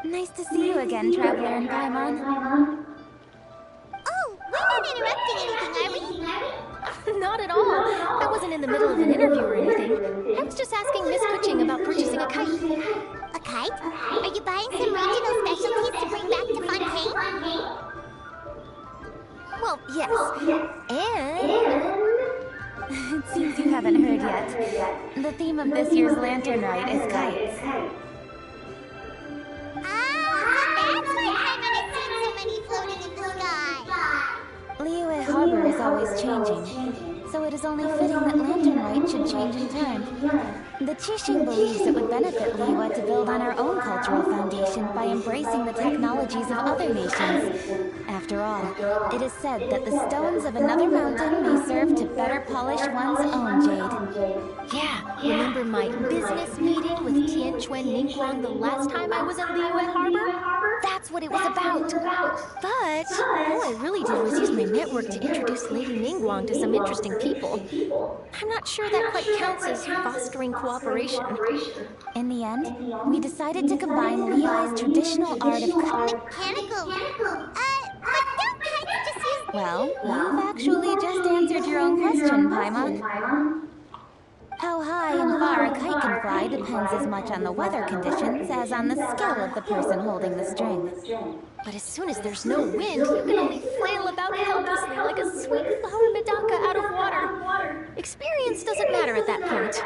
Nice to see you again, Traveler in Paimon. Oh, we're not interrupting anything, are we? Not at all. I wasn't in the middle of an interview or anything. I was just asking Miss Kuching about purchasing a kite. A kite? Are you buying some regional specialties to bring back to Fontaine? Well, yes. And... It seems you haven't heard yet. The theme of this year's Lantern Rite is kites. Ah, so that's why Paimon has seen so many floating in the sky. Liyue Harbor is always changing, so it is only fitting that Lantern Rite should change in turn. The Qixing believes it would benefit Liyue to build on our own cultural foundation by embracing the technologies of other nations. After all, it is said that the stones of another mountain may serve to better polish one's own jade. Yeah, remember my business meeting with Tian Chuen Ningguang the last time I was at Liyue Harbor? That's what it was about. But all I really did was use my network to introduce Lady Ningguang to some interesting people. I'm not sure that quite counts as fostering cooperation. In the end, we decided to combine Liyue's traditional art of Mechanical. But don't kites just use... Well, you've actually just answered your own question, Paimon. How high and far a kite can fly depends as much on the weather conditions as on the skill of the person holding the string. But as soon as there's no wind, you can only flail about helplessly like a sweet flower medaka out of water. Experience doesn't matter at that point.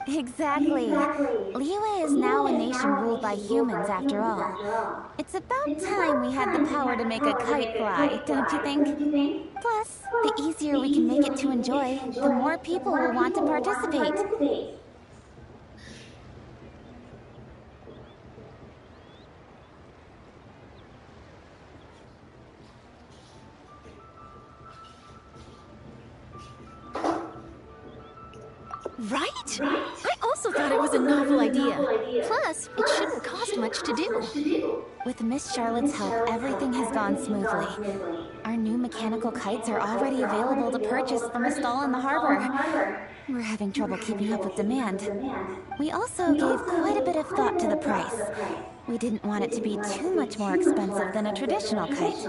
Exactly. Liyue is now a nation ruled by humans after all. It's about time we had the power to make a kite fly, don't you think? Plus, the easier we can make it to enjoy, the more people will want to participate. Right? I also thought it was a novel idea. Plus, it shouldn't cost much to do. With Miss Charlotte's help, everything has gone smoothly. Our new mechanical kites are already available to purchase from a stall in the harbor. We're having trouble keeping up with demand. We also gave quite a bit of thought to the price. We didn't want it to be too much more expensive than a traditional kite.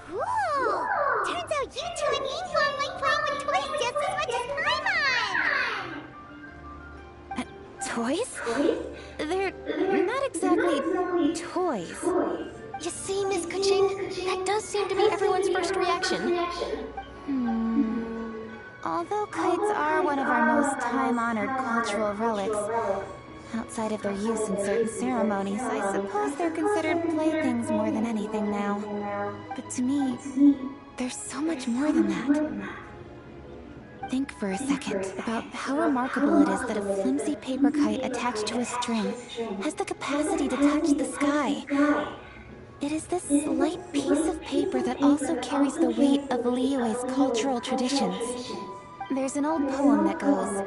Cool! Turns out you two and Yingguang like playing with toys just as much as Paimon! Toys? They're not exactly toys. You see, Miss Kuching, that does seem to be everyone's first reaction. Although kites are one of our most time-honored cultural relics, outside of their use in certain ceremonies, I suppose they're considered playthings more than anything now. But to me, there's so much more than that. Think for a second about how remarkable it is that a flimsy paper kite attached to a string has the capacity to touch the sky. It is this light piece of paper that also carries the weight of Liyue's cultural traditions. There's an old poem that goes,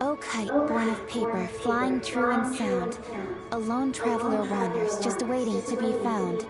"O kite born of paper, flying true in sound, a lone traveler wanders, just waiting to be found."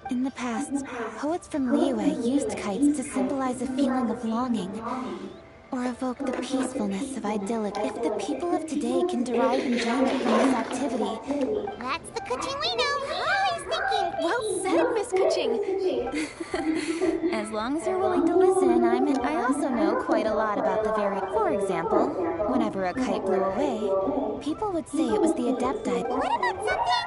In the past, poets from Liyue used kites to symbolize a feeling of longing, or evoke the peacefulness of idyllic. If the people of today can derive enjoyment from this activity... That's the Kuching we know. Always thinking. Well said, Miss Kuching. As long as you're willing to listen, I also know quite a lot about the very... For example, whenever a kite blew away, people would say it was the Adepti. What about something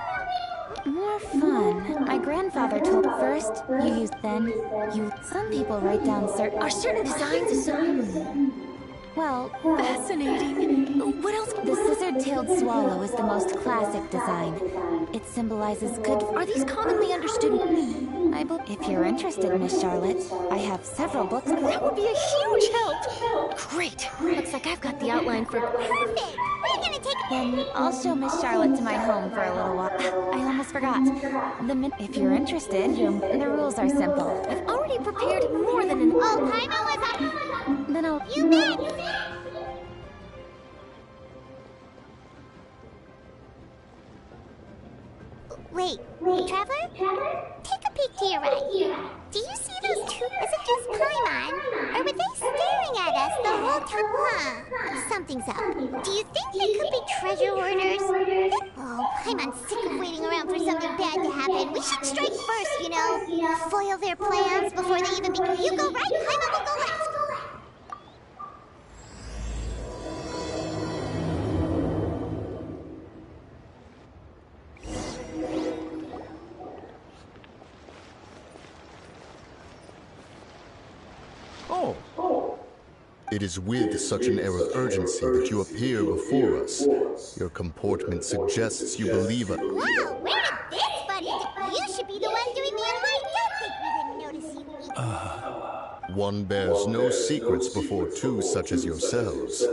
more fun? My grandfather told first, you use, then you... Some people write down certain Designs Well, fascinating. What else? the scissor-tailed swallow is the most classic design. It symbolizes good... Are these commonly understood? If you're interested, Miss Charlotte, I have several books... That would be a huge help. Great. Looks like I've got the outline for... perfect? We're gonna take Then I'll show Miss Charlotte to my home for a little while. I almost forgot. If you're interested, the rules are simple. I've already prepared more than an... Oh, Paimon was up. Then I'll... You bet. Wait, Traveler? Take a peek to your right. Do you see those two? Is it just Paimon? Or were they staring at us the whole time? Huh. Something's up. Do you think they could be treasure hoarders? Oh, Paimon's sick of waiting around for something bad to happen. We should strike first, you know. Foil their plans before they even begin. You go right, Paimon will go left. It is with such an air of urgency that you appear before us. Your comportment suggests you believe us. Wow, where did this buddy do? You should be the one doing the invite. Don't think we didn't notice you. One bears no secrets before two such as yourselves.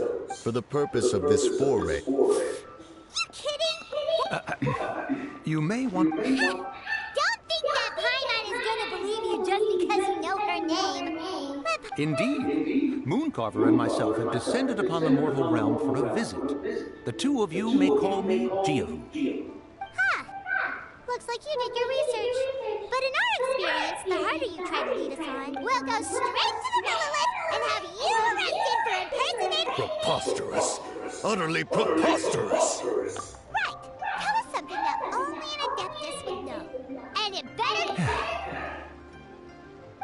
For the purpose of this foray... You kidding? You may want... Don't think that Paimon is gonna believe you just because you know her name. Indeed. Mooncarver and myself have descended upon the mortal realm for a visit. The two of you may call me Jiahu. Huh. Looks like you did your research. But in our experience, the harder you try to lead us on, we'll go straight to the Lilith and have you arrested for impersonating... Preposterous. Utterly preposterous. Right. Tell us something that only an Adeptus would know. And it better...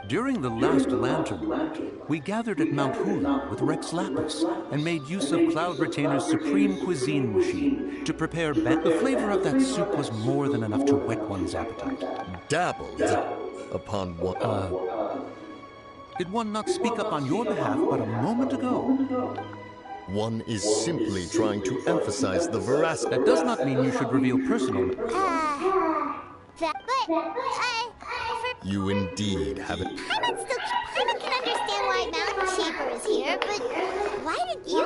During the last Lanterna, we gathered at Mount Hula with Rex Lapis and made use of Cloud Retainer's supreme cuisine machine to prepare The flavor of that soup was more than enough to whet one's appetite. Dabbled upon what... Did one not speak up on your behalf but a moment ago? One is simply trying to emphasize the veracity... That does not mean you should reveal personal... You indeed have it. Paimon can understand why Mountain Chamber is here, but why did you...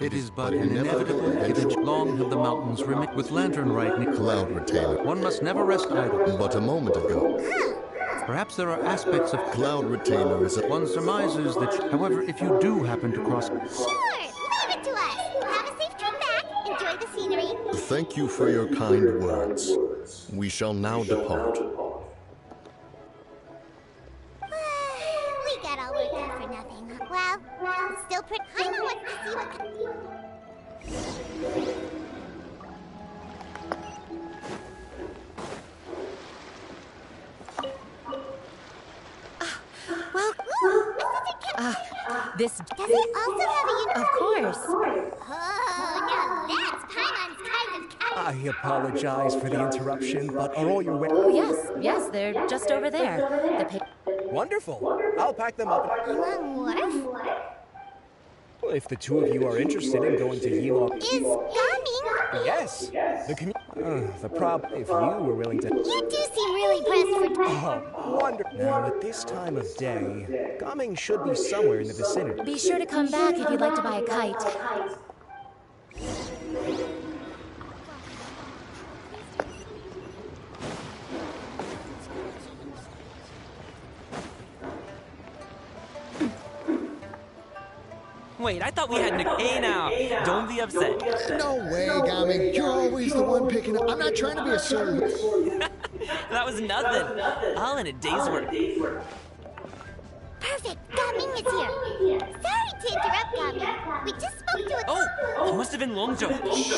It is but an inevitable adventure. Long have the mountains remit with lantern writing. Cloud Retainer. One must never rest idle. But a moment ago. Perhaps there are aspects of Cloud Retainer is a... One surmises that, however, if you do happen to cross... Sure, leave it to us. Have a safe trip back. Enjoy the scenery. Thank you for your kind words. We shall now depart. We got all worked out for nothing. Well, it's still pretty... Paimon wants to see what... This... Does it also have a... Of course. Oh, now that's Paimon's kind of cat. I apologize for the interruption, but are all your Oh, yes, they're just over there. Wonderful. I'll pack them up. You on Wharf? Well, if the two of you are interested in going to Yilong... Is coming? Yes. The problem, if you were willing to... You do seem really pressed for... Oh, wonderful. Now, at this time of day, Gumming should be somewhere in the vicinity. Be sure to come back if you'd like to buy a kite. Wait, I thought we had Hey now, don't be upset. No way, Gami. You're always the one picking up. I'm not trying to be a servant. That was nothing. All in a day's work. Perfect. Gaming is here. Sorry to interrupt, Gaming. We just spoke to a... Oh, it must have been Longjo.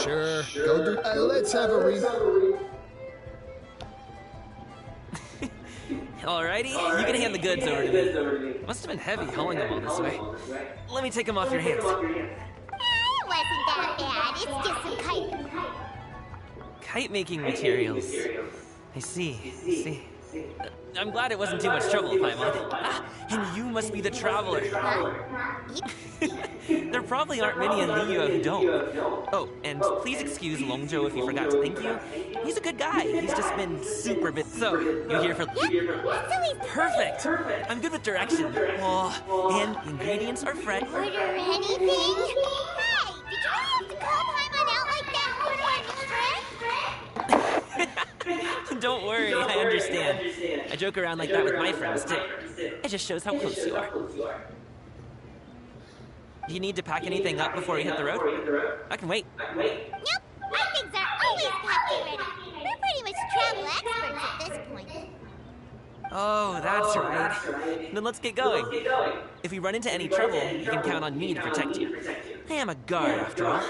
Sure. Go do... let's have a read. Alrighty, you can hand the goods over to me. Must have been heavy hauling them all this way. Let me take them off your hands. It wasn't that bad. It's just some Kite-making materials. I see. I'm glad it wasn't too much trouble, Paimon. Ah, and you must be the traveler. There probably aren't many in Liyue who don't. Oh, and please excuse Longjo if he forgot to thank you. He's a good guy. He's just been super busy. So, you here for... Perfect. I'm good with direction. Oh, and ingredients are fresh. Order anything? Hey, did you really have to call Paimon out like that? Order a new drink? Don't worry, I understand. I joke around like that with my friends, too. It just shows how close you are. Do you need to pack anything up before you hit the road? I can wait. Nope, my things are always packed and ready. We're pretty much travel experts at this point. Oh, that's right. Then let's get going. If we run into any trouble, you can count on me to protect you. I am a guard, after all.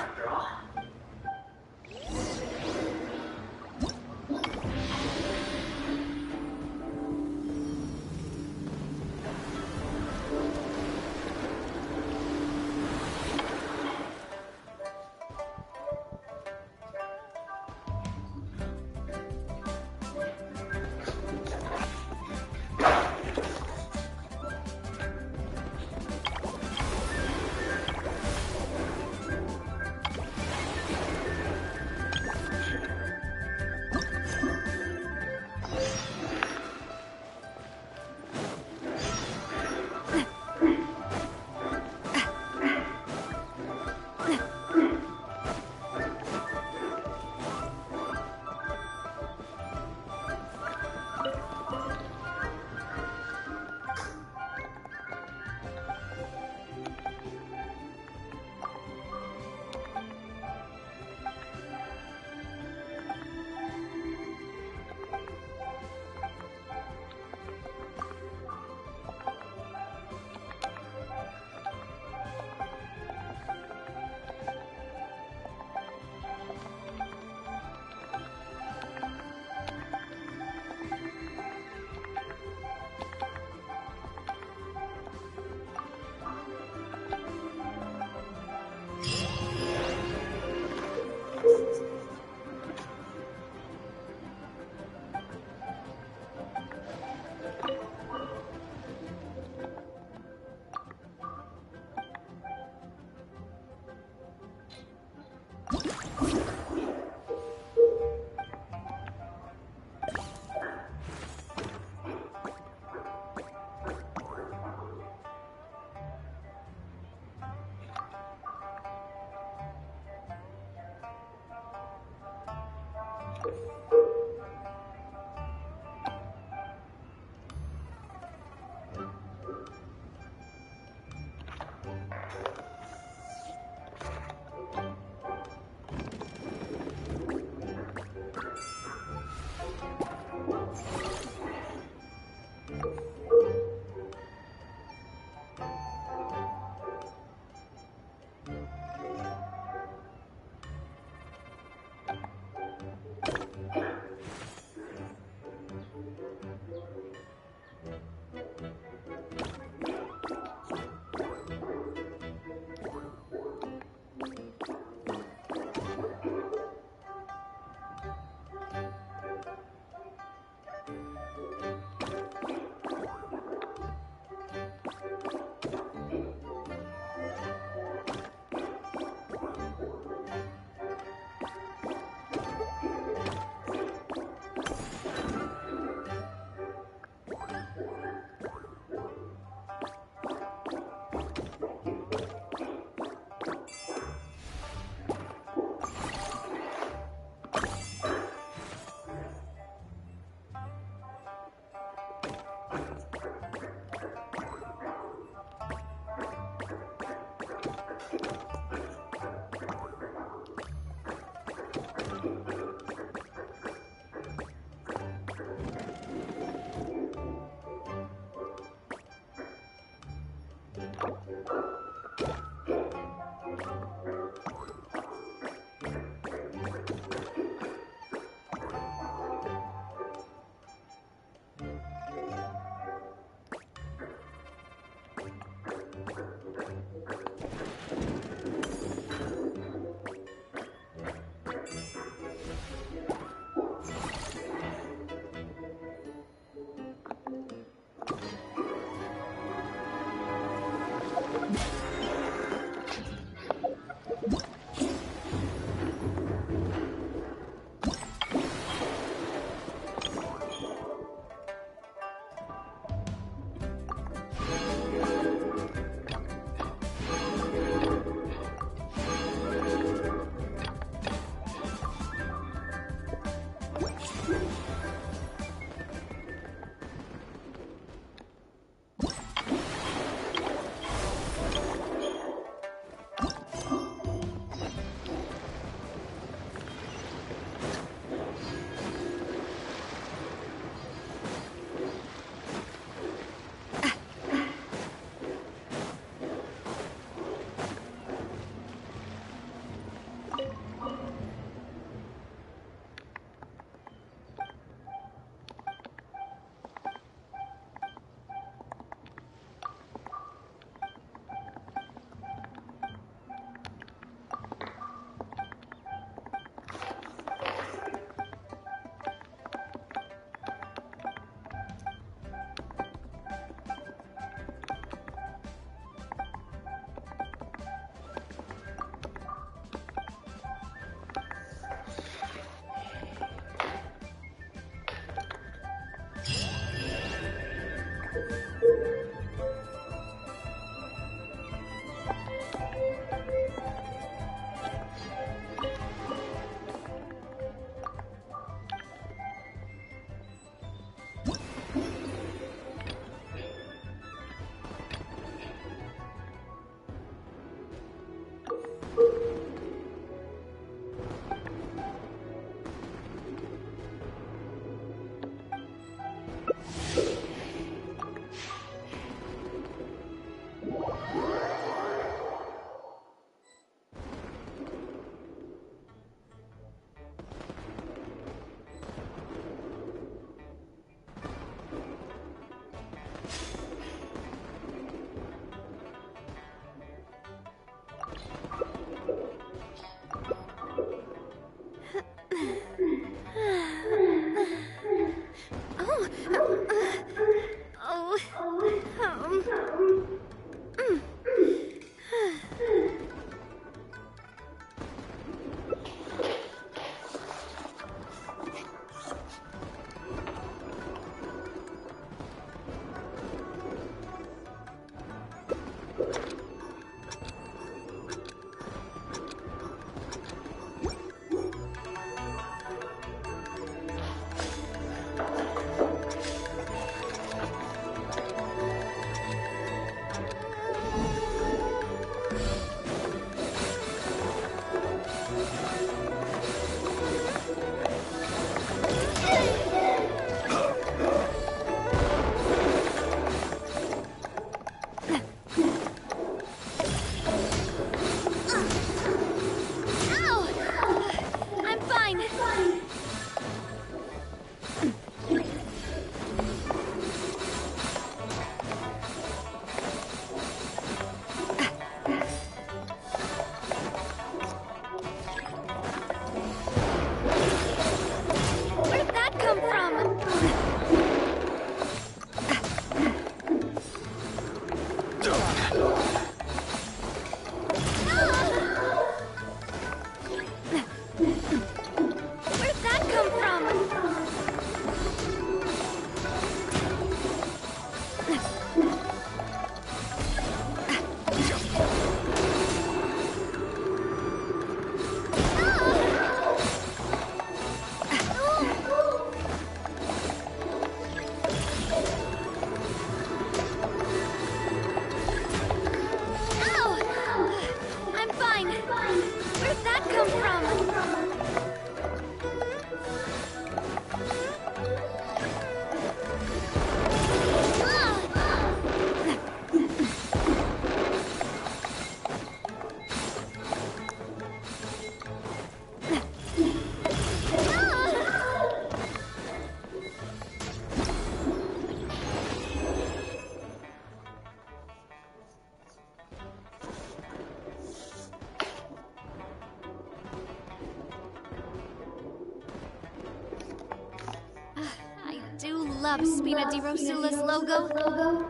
love Spina di Rosula's logo.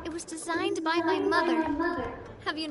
It was designed by my mother. Have you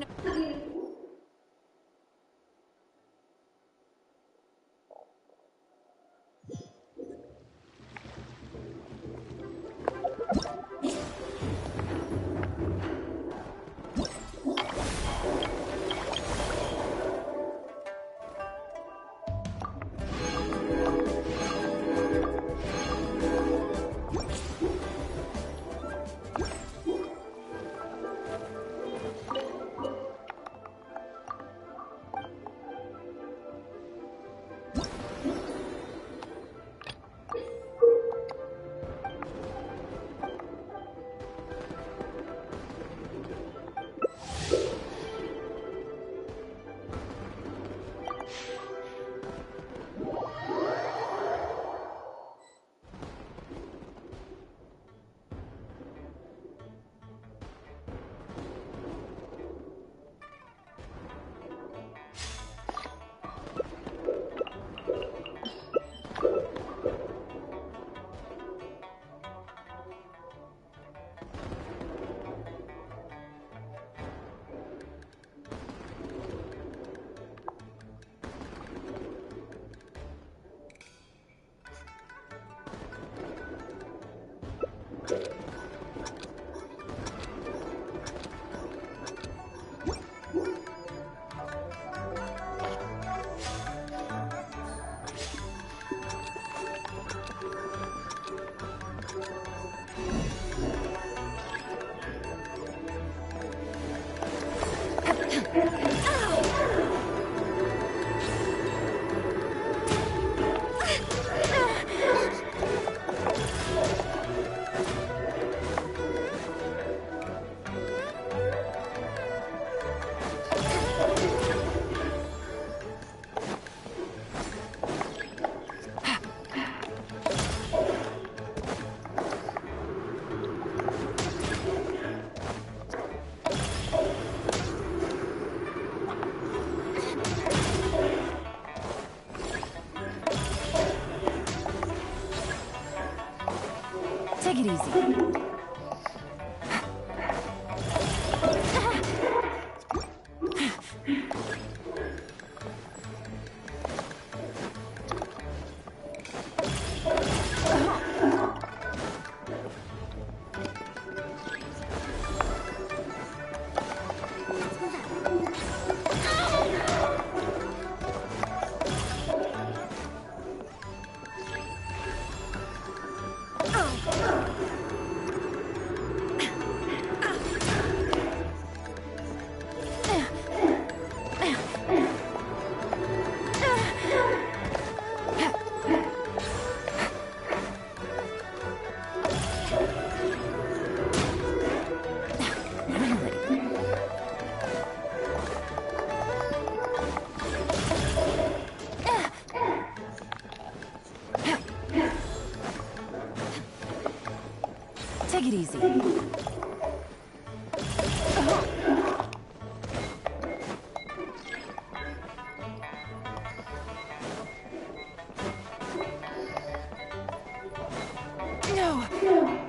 Take it easy. Take it easy. No.